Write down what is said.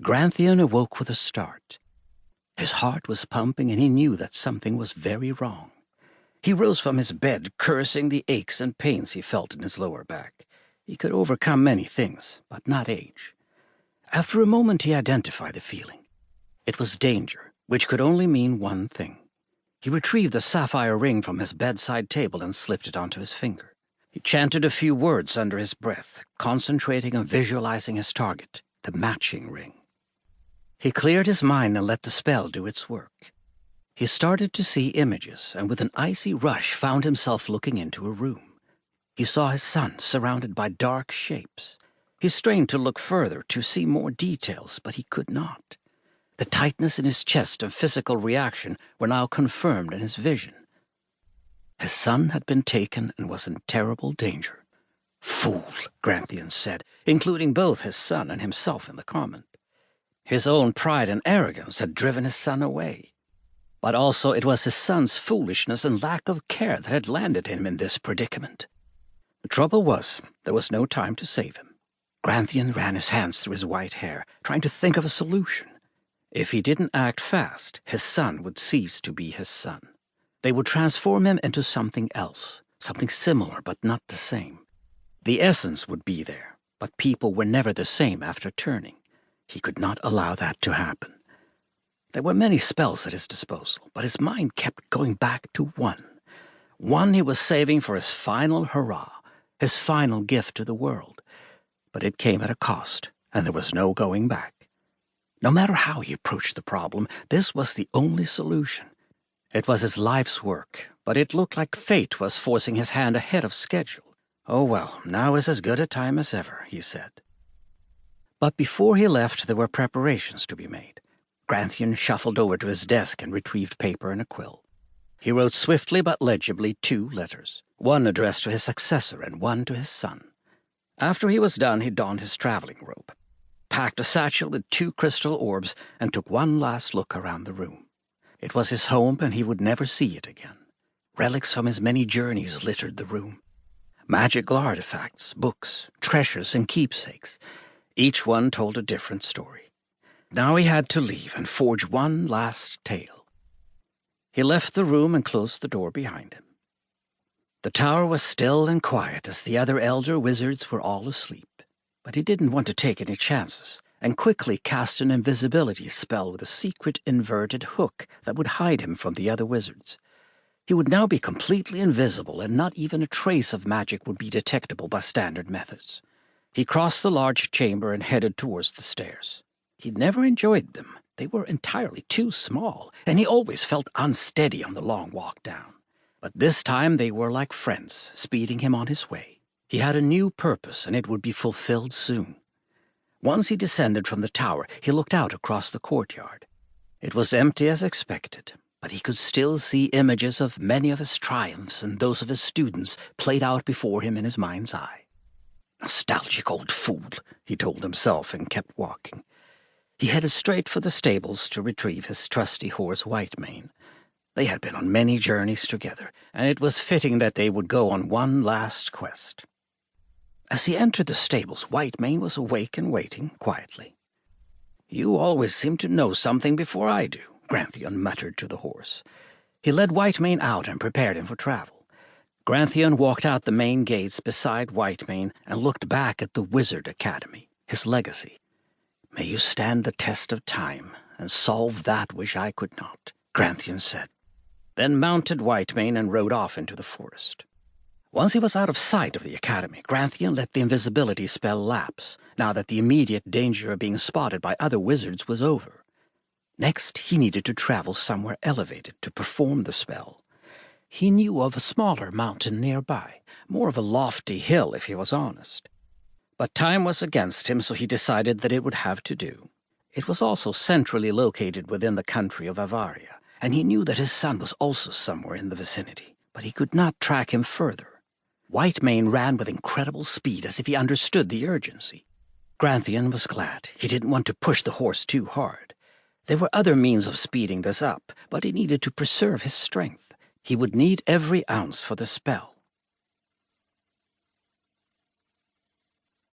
Grantheon awoke with a start. His heart was pumping, and he knew that something was very wrong. He rose from his bed, cursing the aches and pains he felt in his lower back. He could overcome many things, but not age. After a moment he identified the feeling. It was danger, which could only mean one thing. He retrieved the sapphire ring from his bedside table and slipped it onto his finger. He chanted a few words under his breath, concentrating on visualizing his target, the matching ring. He cleared his mind and let the spell do its work. He started to see images, and with an icy rush found himself looking into a room. He saw his son surrounded by dark shapes. He strained to look further, to see more details, but he could not. The tightness in his chest and physical reaction were now confirmed in his vision. His son had been taken and was in terrible danger. "Fool," Grantheon said, including both his son and himself in the comment. His own pride and arrogance had driven his son away. But also it was his son's foolishness and lack of care that had landed him in this predicament. The trouble was, there was no time to save him. Grantheon ran his hands through his white hair, trying to think of a solution. If he didn't act fast, his son would cease to be his son. They would transform him into something else, something similar but not the same. The essence would be there, but people were never the same after turning. He could not allow that to happen. There were many spells at his disposal, but his mind kept going back to one. One he was saving for his final hurrah, his final gift to the world. But it came at a cost, and there was no going back. No matter how he approached the problem, this was the only solution. It was his life's work, but it looked like fate was forcing his hand ahead of schedule. "Oh well, now is as good a time as ever," he said. But before he left, there were preparations to be made. Grantheon shuffled over to his desk and retrieved paper and a quill. He wrote swiftly but legibly 2 letters, one addressed to his successor and one to his son. After he was done, he donned his traveling robe, packed a satchel with 2 crystal orbs, and took one last look around the room. It was his home, and he would never see it again. Relics from his many journeys littered the room. Magical artifacts, books, treasures, and keepsakes. Each one told a different story. Now he had to leave and forge one last tale. He left the room and closed the door behind him. The tower was still and quiet as the other elder wizards were all asleep, but he didn't want to take any chances, and quickly cast an invisibility spell with a secret inverted hook that would hide him from the other wizards. He would now be completely invisible, and not even a trace of magic would be detectable by standard methods. He crossed the large chamber and headed towards the stairs. He'd never enjoyed them. They were entirely too small, and he always felt unsteady on the long walk down. But this time they were like friends, speeding him on his way. He had a new purpose, and it would be fulfilled soon. Once he descended from the tower, he looked out across the courtyard. It was empty as expected, but he could still see images of many of his triumphs and those of his students played out before him in his mind's eye. "Nostalgic old fool," he told himself, and kept walking. He headed straight for the stables to retrieve his trusty horse Whitemane. They had been on many journeys together, and it was fitting that they would go on one last quest. As he entered the stables, Whitemane was awake and waiting quietly. "You always seem to know something before I do," Grantheon muttered to the horse. He led Whitemane out and prepared him for travel. Grantheon walked out the main gates beside Whitemane and looked back at the Wizard Academy, his legacy. "May you stand the test of time and solve that which I could not," Grantheon said, then mounted Whitemane and rode off into the forest. Once he was out of sight of the academy, Grantheon let the invisibility spell lapse, now that the immediate danger of being spotted by other wizards was over. Next, he needed to travel somewhere elevated to perform the spell. He knew of a smaller mountain nearby, more of a lofty hill if he was honest. But time was against him, so he decided that it would have to do. It was also centrally located within the country of Avaria, and he knew that his son was also somewhere in the vicinity, but he could not track him further. Whitemane ran with incredible speed, as if he understood the urgency. Grantheon was glad. He didn't want to push the horse too hard. There were other means of speeding this up, but he needed to preserve his strength. He would need every ounce for the spell.